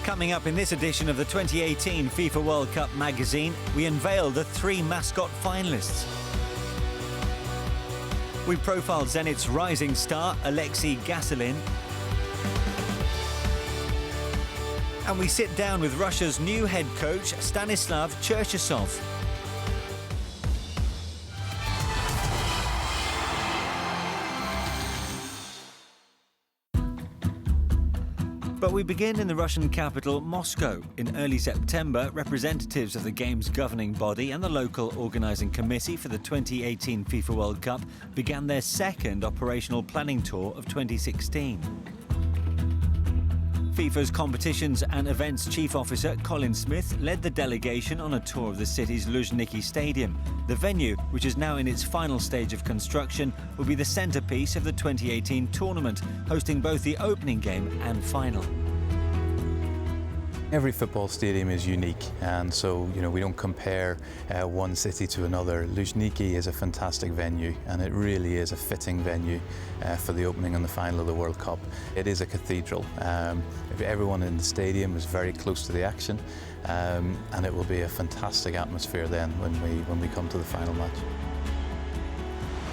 Coming up in this edition of the 2018 FIFA World Cup Magazine, we unveil the 3 mascot finalists. We profiled Zenit's rising star, Aleksei Gasilin. And we sit down with Russia's new head coach, Stanislav Cherchesov. But we begin in the Russian capital, Moscow. In early September, representatives of the game's governing body and the local organising committee for the 2018 FIFA World Cup began their second operational planning tour of 2016. FIFA's Competitions and Events Chief Officer Colin Smith led the delegation on a tour of the city's Luzhniki Stadium. The venue, which is now in its final stage of construction, will be the centrepiece of the 2018 tournament, hosting both the opening game and final. Every football stadium is unique, and so we don't compare one city to another. Luzhniki is a fantastic venue, and it really is a fitting venue for the opening and the final of the World Cup. It is a cathedral. Everyone in the stadium is very close to the action, and it will be a fantastic atmosphere then when we come to the final match.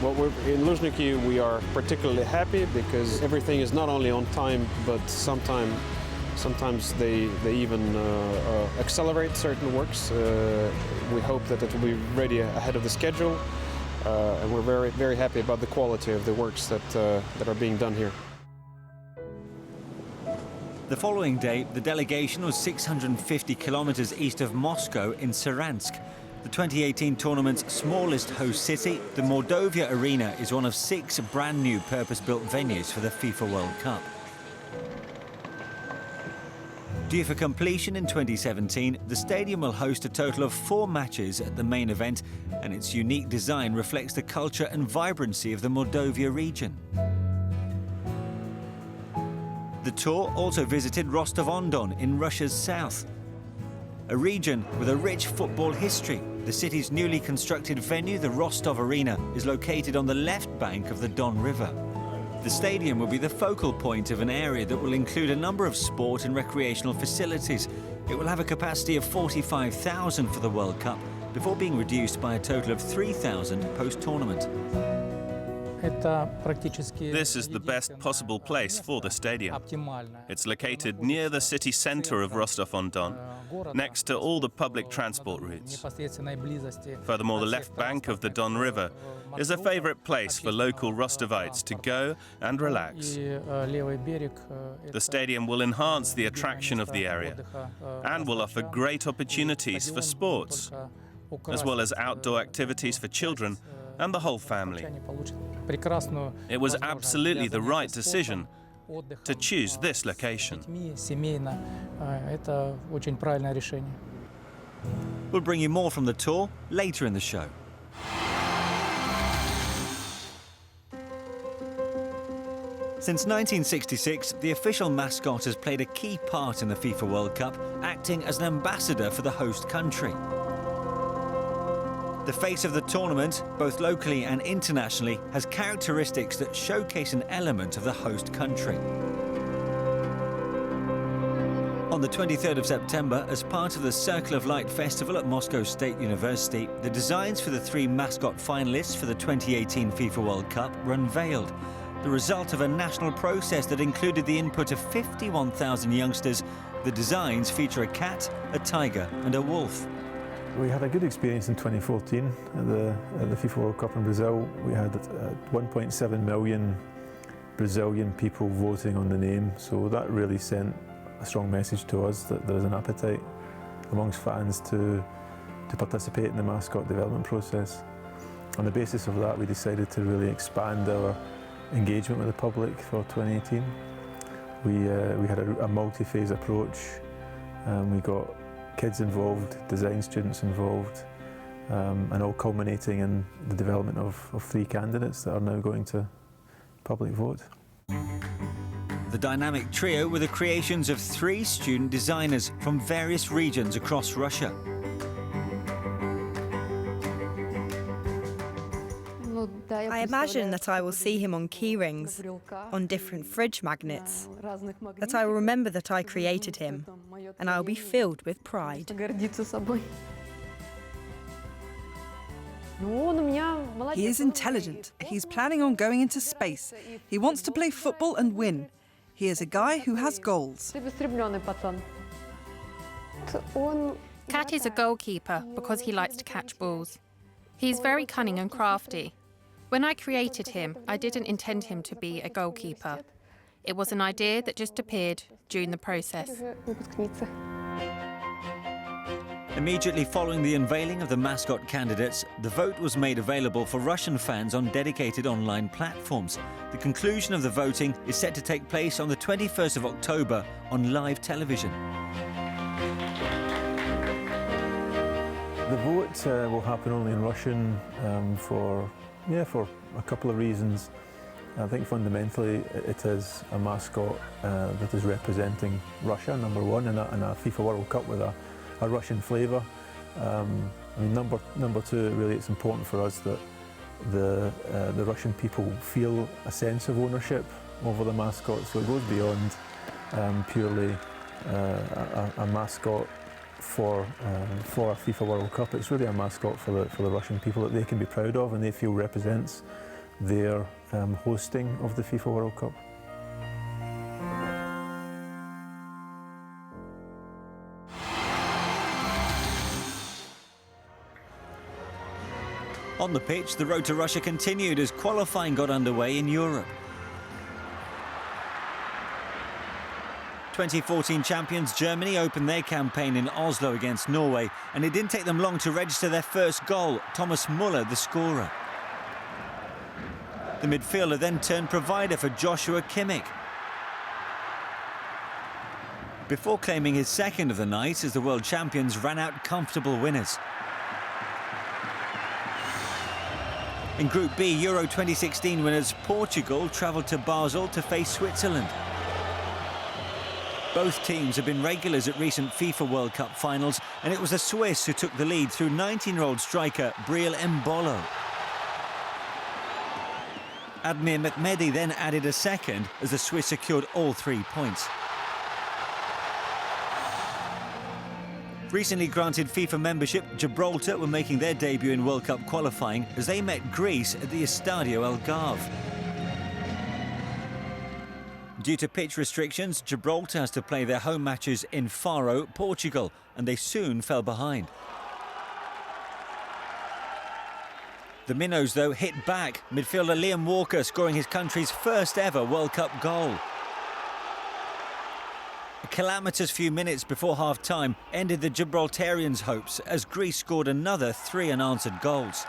Well, in Luzhniki we are particularly happy because everything is not only on time, but sometimes they even accelerate certain works. We hope that it will be ready ahead of the schedule, and we're very, very happy about the quality of the works that are being done here. The following day, the delegation was 650 kilometers east of Moscow in Saransk. The 2018 tournament's smallest host city, the Mordovia Arena, is one of 6 brand new purpose-built venues for the FIFA World Cup. Due for completion in 2017, the stadium will host a total of 4 matches at the main event, and its unique design reflects the culture and vibrancy of the Mordovia region. The tour also visited Rostov-on-Don in Russia's south, a region with a rich football history. The city's newly constructed venue, the Rostov Arena, is located on the left bank of the Don River. The stadium will be the focal point of an area that will include a number of sport and recreational facilities. It will have a capacity of 45,000 for the World Cup, before being reduced by a total of 3,000 post-tournament. This is the best possible place for the stadium. It's located near the city center of Rostov-on-Don, next to all the public transport routes. Furthermore, the left bank of the Don River is a favorite place for local Rostovites to go and relax. The stadium will enhance the attraction of the area and will offer great opportunities for sports, as well as outdoor activities for children and the whole family. It was absolutely the right decision to choose this location. We'll bring you more from the tour later in the show. Since 1966, the official mascot has played a key part in the FIFA World Cup, acting as an ambassador for the host country. The face of the tournament, both locally and internationally, has characteristics that showcase an element of the host country. On the 23rd of September, as part of the Circle of Light Festival at Moscow State University, the designs for the 3 mascot finalists for the 2018 FIFA World Cup were unveiled. The result of a national process that included the input of 51,000 youngsters. The designs feature a cat, a tiger and a wolf. We had a good experience in 2014 at the FIFA World Cup in Brazil. We had 1.7 million Brazilian people voting on the name, so that really sent a strong message to us that there is an appetite amongst fans to participate in the mascot development process. On the basis of that, we decided to really expand our engagement with the public for 2018. We had a multi-phase approach. We got kids involved, design students involved, and all culminating in the development of 3 candidates that are now going to public vote. The dynamic trio were the creations of 3 student designers from various regions across Russia. I imagine that I will see him on key rings, on different fridge magnets, that I will remember that I created him, and I'll be filled with pride. He is intelligent. He's planning on going into space. He wants to play football and win. He is a guy who has goals. Kat is a goalkeeper because he likes to catch balls. He's very cunning and crafty. When I created him, I didn't intend him to be a goalkeeper. It was an idea that just appeared during the process. Immediately following the unveiling of the mascot candidates, the vote was made available for Russian fans on dedicated online platforms. The conclusion of the voting is set to take place on the 21st of October on live television. The vote will happen only in Russian for a couple of reasons. I think fundamentally it is a mascot that is representing Russia, number one, in a FIFA World Cup with a Russian flavour. Number two, really it's important for us that the Russian people feel a sense of ownership over the mascot, so it goes beyond purely a mascot for a FIFA World Cup. It's really a mascot for the Russian people that they can be proud of and they feel represents their hosting of the FIFA World Cup. On the pitch, the road to Russia continued as qualifying got underway in Europe. 2014 champions Germany opened their campaign in Oslo against Norway, and it didn't take them long to register their first goal, Thomas Müller the scorer. The midfielder then turned provider for Joshua Kimmich, before claiming his second of the night as the world champions ran out comfortable winners. In Group B, Euro 2016 winners Portugal travelled to Basel to face Switzerland. Both teams have been regulars at recent FIFA World Cup finals, and it was the Swiss who took the lead through 19-year-old striker Breel Embolo. Admir Mehmedi then added a second as the Swiss secured all 3 points. Recently granted FIFA membership, Gibraltar were making their debut in World Cup qualifying as they met Greece at the Estadio Algarve. Due to pitch restrictions, Gibraltar has to play their home matches in Faro, Portugal, and they soon fell behind. The Minnows, though, hit back, midfielder Liam Walker scoring his country's first ever World Cup goal. A calamitous few minutes before half-time ended the Gibraltarians' hopes as Greece scored another 3 unanswered goals.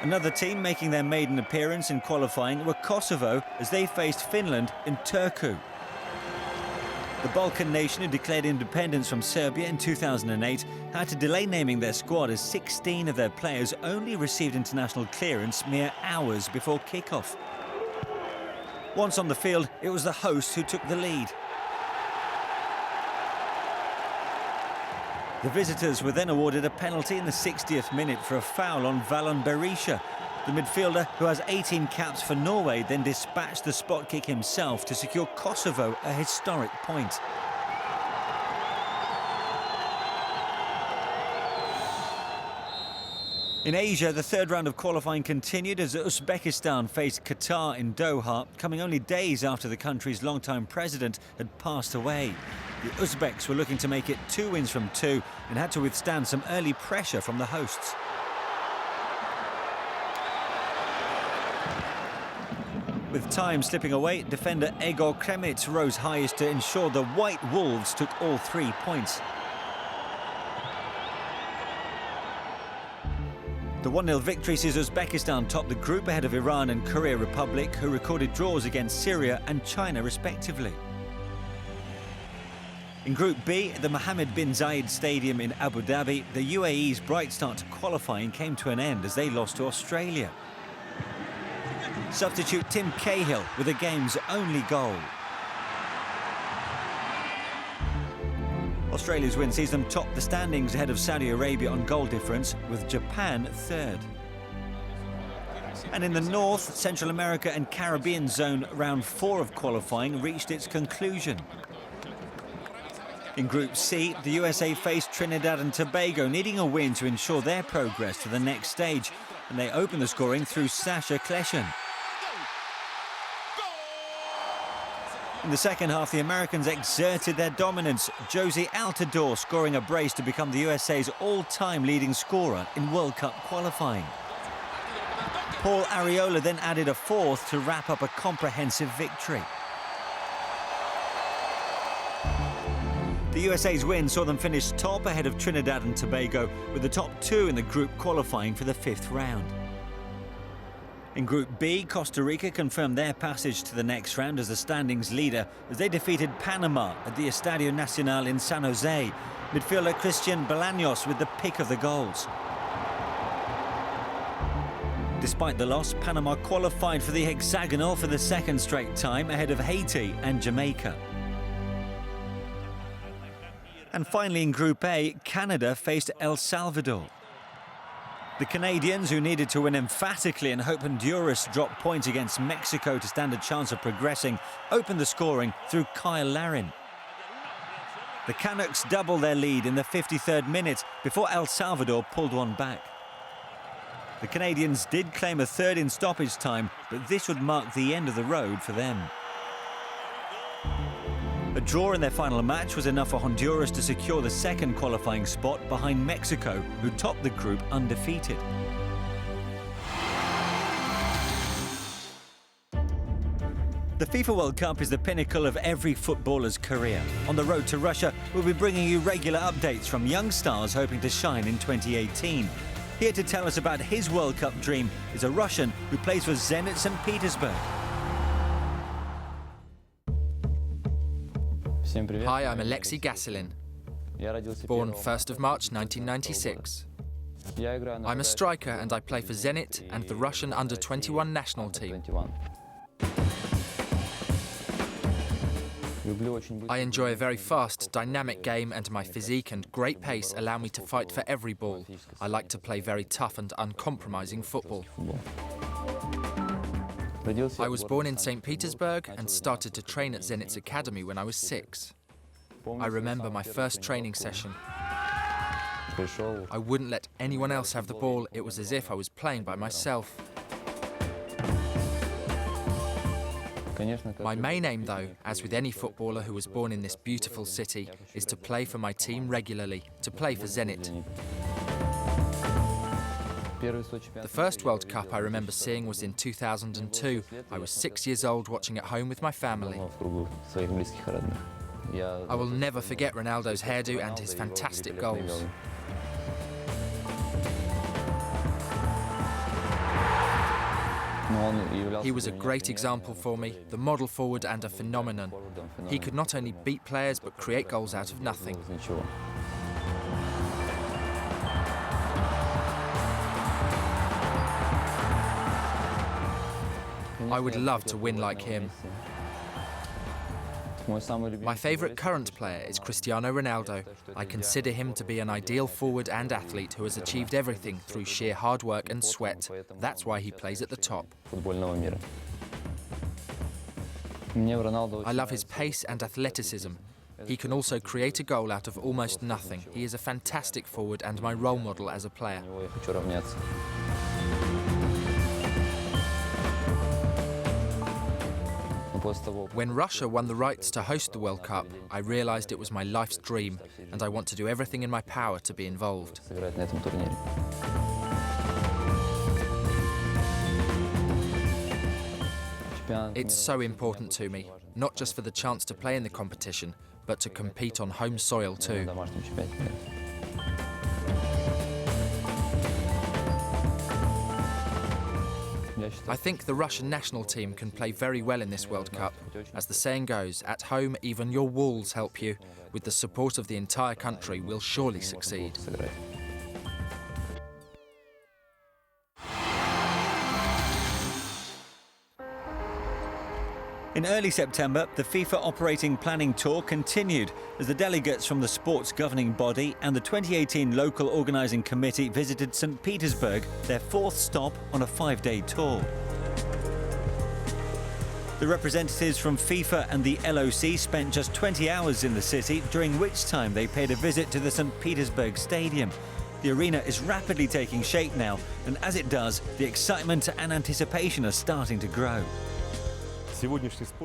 Another team making their maiden appearance in qualifying were Kosovo as they faced Finland in Turku. The Balkan nation, who declared independence from Serbia in 2008, had to delay naming their squad as 16 of their players only received international clearance mere hours before kick-off. Once on the field, it was the hosts who took the lead. The visitors were then awarded a penalty in the 60th minute for a foul on Valon Berisha. The midfielder, who has 18 caps for Norway, then dispatched the spot kick himself to secure Kosovo a historic point. In Asia, the third round of qualifying continued as Uzbekistan faced Qatar in Doha, coming only days after the country's longtime president had passed away. The Uzbeks were looking to make it 2 wins from 2 and had to withstand some early pressure from the hosts. With time slipping away, defender Egor Kremets rose highest to ensure the White Wolves took all 3 points. The 1-0 victory sees Uzbekistan top the group ahead of Iran and Korea Republic, who recorded draws against Syria and China respectively. In Group B, at the Mohammed bin Zayed Stadium in Abu Dhabi, the UAE's bright start to qualifying came to an end as they lost to Australia. Substitute Tim Cahill with the game's only goal. Australia's win sees them top the standings ahead of Saudi Arabia on goal difference, with Japan third. And in the North, Central America and Caribbean zone, round 4 of qualifying reached its conclusion. In Group C, the USA faced Trinidad and Tobago, needing a win to ensure their progress to the next stage. And they opened the scoring through Sasha Kleshen. In the second half, the Americans exerted their dominance. Josie Altidore scoring a brace to become the USA's all-time leading scorer in World Cup qualifying. Paul Arriola then added a 4th to wrap up a comprehensive victory. The USA's win saw them finish top ahead of Trinidad and Tobago, with the top 2 in the group qualifying for the 5th round. In Group B, Costa Rica confirmed their passage to the next round as the standings leader as they defeated Panama at the Estadio Nacional in San Jose. Midfielder Christian Bolaños with the pick of the goals. Despite the loss, Panama qualified for the hexagonal for the 2nd straight time ahead of Haiti and Jamaica. And finally in Group A, Canada faced El Salvador. The Canadians, who needed to win emphatically and hope Honduras dropped points against Mexico to stand a chance of progressing, opened the scoring through Kyle Larin. The Canucks doubled their lead in the 53rd minute before El Salvador pulled one back. The Canadians did claim a 3rd in stoppage time, but this would mark the end of the road for them. A draw in their final match was enough for Honduras to secure the 2nd qualifying spot behind Mexico, who topped the group undefeated. The FIFA World Cup is the pinnacle of every footballer's career. On the road to Russia, we'll be bringing you regular updates from young stars hoping to shine in 2018. Here to tell us about his World Cup dream is a Russian who plays for Zenit St. Petersburg. Hi, I'm Aleksei Gasilin, born 1st of March 1996. I'm a striker and I play for Zenit and the Russian under-21 national team. I enjoy a very fast, dynamic game, and my physique and great pace allow me to fight for every ball. I like to play very tough and uncompromising football. I was born in St. Petersburg and started to train at Zenit's academy when I was 6. I remember my first training session. I wouldn't let anyone else have the ball. It was as if I was playing by myself. My main aim, though, as with any footballer who was born in this beautiful city, is to play for my team regularly, to play for Zenit. The first World Cup I remember seeing was in 2002. I was 6 years old watching at home with my family. I will never forget Ronaldo's hairdo and his fantastic goals. He was a great example for me, the model forward and a phenomenon. He could not only beat players but create goals out of nothing. I would love to win like him. My favourite current player is Cristiano Ronaldo. I consider him to be an ideal forward and athlete who has achieved everything through sheer hard work and sweat. That's why he plays at the top. I love his pace and athleticism. He can also create a goal out of almost nothing. He is a fantastic forward and my role model as a player. When Russia won the rights to host the World Cup, I realised it was my life's dream, and I want to do everything in my power to be involved. It's so important to me, not just for the chance to play in the competition, but to compete on home soil too. I think the Russian national team can play very well in this World Cup. As the saying goes, at home even your walls help you. With the support of the entire country, we'll surely succeed. In early September, the FIFA operating planning tour continued as the delegates from the sports governing body and the 2018 local organising committee visited St. Petersburg, their fourth stop on a 5-day tour. The representatives from FIFA and the LOC spent just 20 hours in the city, during which time they paid a visit to the St. Petersburg Stadium. The arena is rapidly taking shape now, and as it does, the excitement and anticipation are starting to grow.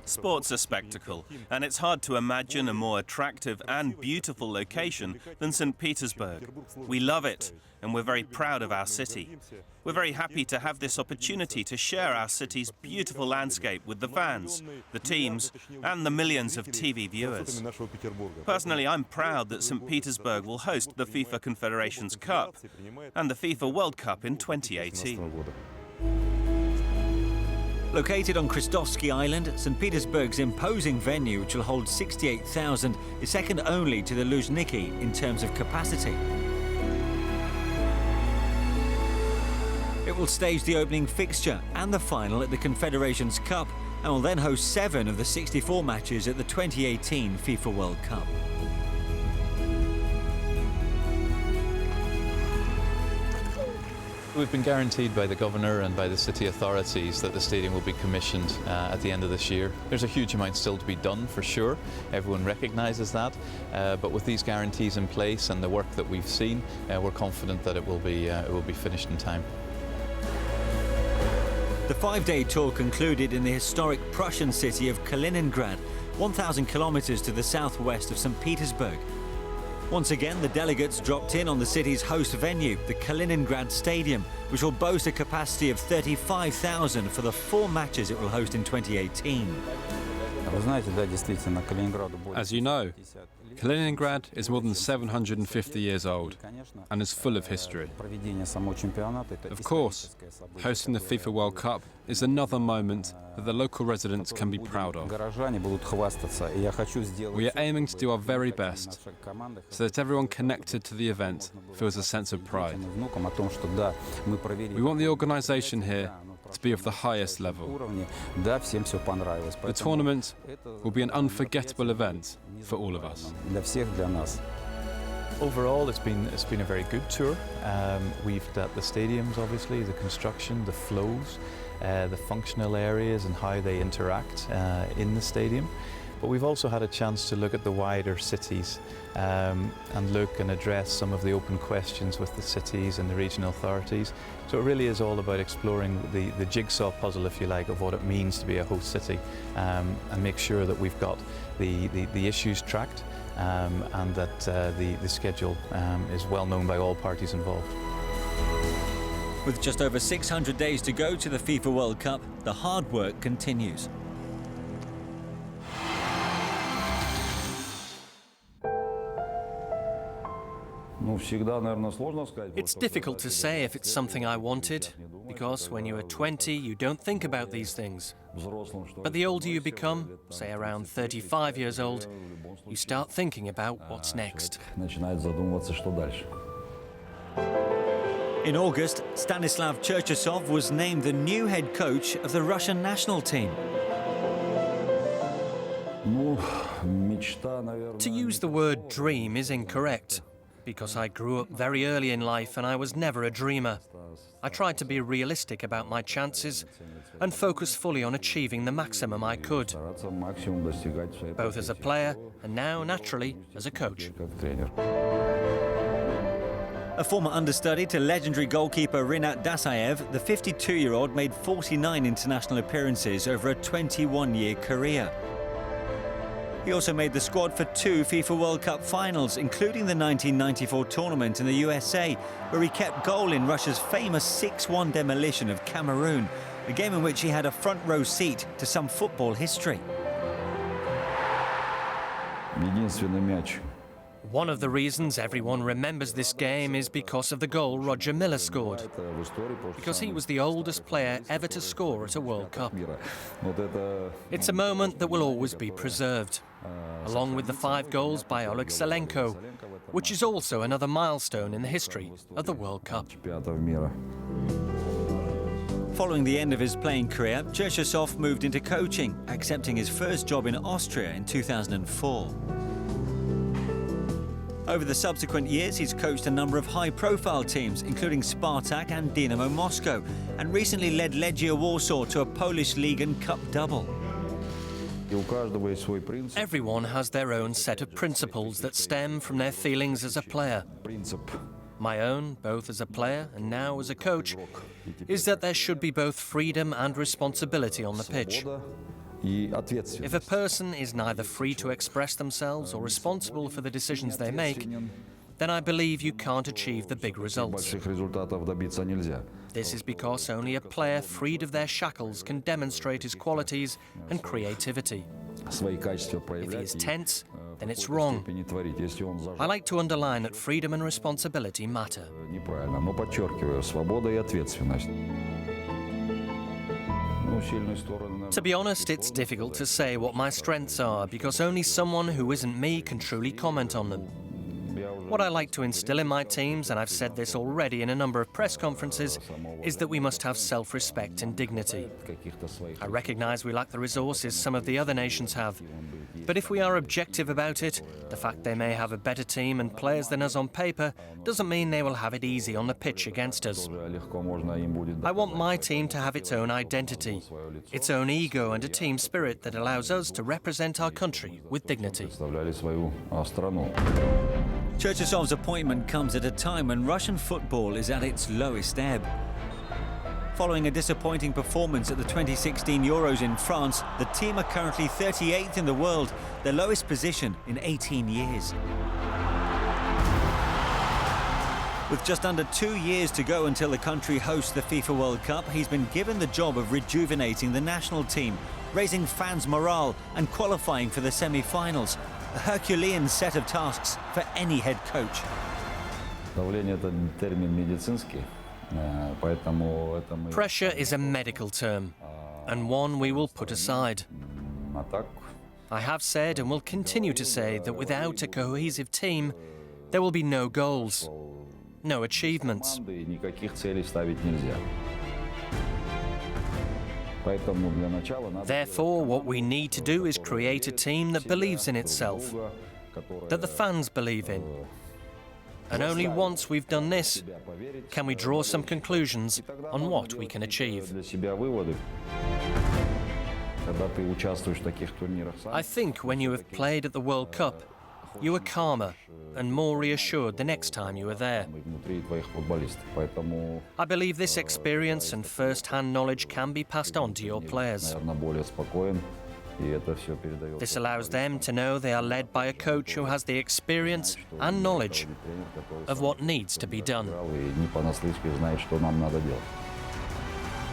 Sport's a spectacle, and it's hard to imagine a more attractive and beautiful location than St. Petersburg. We love it, and we're very proud of our city. We're very happy to have this opportunity to share our city's beautiful landscape with the fans, the teams, and the millions of TV viewers. Personally, I'm proud that St. Petersburg will host the FIFA Confederations Cup and the FIFA World Cup in 2018. Located on Krestovsky Island, St. Petersburg's imposing venue, which will hold 68,000, is second only to the Luzhniki in terms of capacity. It will stage the opening fixture and the final at the Confederations Cup, and will then host 7 of the 64 matches at the 2018 FIFA World Cup. We've been guaranteed by the Governor and by the city authorities that the stadium will be commissioned at the end of this year. There's a huge amount still to be done, for sure. Everyone recognises that. But with these guarantees in place and the work that we've seen, we're confident that it will be finished in time. The 5-day tour concluded in the historic Prussian city of Kaliningrad, 1,000 kilometres to the southwest of St. Petersburg. Once again, the delegates dropped in on the city's host venue, the Kaliningrad Stadium, which will boast a capacity of 35,000 for the 4 matches it will host in 2018. As you know, Kaliningrad is more than 750 years old and is full of history. Of course, hosting the FIFA World Cup is another moment that the local residents can be proud of. We are aiming to do our very best so that everyone connected to the event feels a sense of pride. We want the organisation here to be of the highest level. The tournament will be an unforgettable event for all of us. Overall, it's been a very good tour. We've looked at the stadiums, obviously, the construction, the flows, the functional areas and how they interact in the stadium. But we've also had a chance to look at the wider cities and look and address some of the open questions with the cities and the regional authorities. So it really is all about exploring the jigsaw puzzle, if you like, of what it means to be a host city and make sure that we've got the issues tracked and that the schedule is well known by all parties involved. With just over 600 days to go to the FIFA World Cup, the hard work continues. It's difficult to say if it's something I wanted, because when you are 20, you don't think about these things. But the older you become, say around 35 years old, you start thinking about what's next. In August, Stanislav Cherchesov was named the new head coach of the Russian national team. To use the word dream is incorrect, because I grew up very early in life and I was never a dreamer. I tried to be realistic about my chances and focus fully on achieving the maximum I could, both as a player and now, naturally, as a coach. A former understudy to legendary goalkeeper Rinat Dasayev, the 52-year-old made 49 international appearances over a 21-year career. He also made the squad for 2 FIFA World Cup finals, including the 1994 tournament in the USA, where he kept goal in Russia's famous 6-1 demolition of Cameroon, a game in which he had a front-row seat to some football history. One of the reasons everyone remembers this game is because of the goal Roger Miller scored, because he was the oldest player ever to score at a World Cup. It's a moment that will always be preserved, along with the 5 goals by Aleksei, which is also another milestone in the history of the World Cup. Following the end of his playing career, Cherchesov moved into coaching, accepting his first job in Austria in 2004. Over the subsequent years, he's coached a number of high-profile teams, including Spartak and Dynamo Moscow, and recently led Legia Warsaw to a Polish League and Cup double. Everyone has their own set of principles that stem from their feelings as a player. My own, both as a player and now as a coach, is that there should be both freedom and responsibility on the pitch. If a person is neither free to express themselves or responsible for the decisions they make, then I believe you can't achieve the big results. This is because only a player freed of their shackles can demonstrate his qualities and creativity. If he is tense, then it's wrong. I like to underline that freedom and responsibility matter. To be honest, it's difficult to say what my strengths are because only someone who isn't me can truly comment on them. What I like to instill in my teams, and I've said this already in a number of press conferences, is that we must have self-respect and dignity. I recognise we lack the resources some of the other nations have, but if we are objective about it, the fact they may have a better team and players than us on paper doesn't mean they will have it easy on the pitch against us. I want my team to have its own identity, its own ego and a team spirit that allows us to represent our country with dignity. Cherchesov's appointment comes at a time when Russian football is at its lowest ebb. Following a disappointing performance at the 2016 Euros in France, the team are currently 38th in the world, their lowest position in 18 years. With just under 2 years to go until the country hosts the FIFA World Cup, he's been given the job of rejuvenating the national team, raising fans' morale and qualifying for the semi-finals. A Herculean set of tasks for any head coach. Pressure is a medical term, and one we will put aside. I have said and will continue to say that without a cohesive team, there will be no goals, no achievements. Therefore, what we need to do is create a team that believes in itself, that the fans believe in. And only once we've done this can we draw some conclusions on what we can achieve. I think when you have played at the World Cup, you are calmer and more reassured the next time you are there. I believe this experience and first-hand knowledge can be passed on to your players. This allows them to know they are led by a coach who has the experience and knowledge of what needs to be done.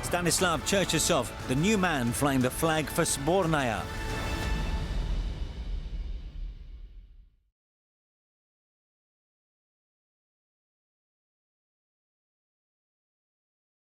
Stanislav Cherchesov, the new man flying the flag for Sbornaya.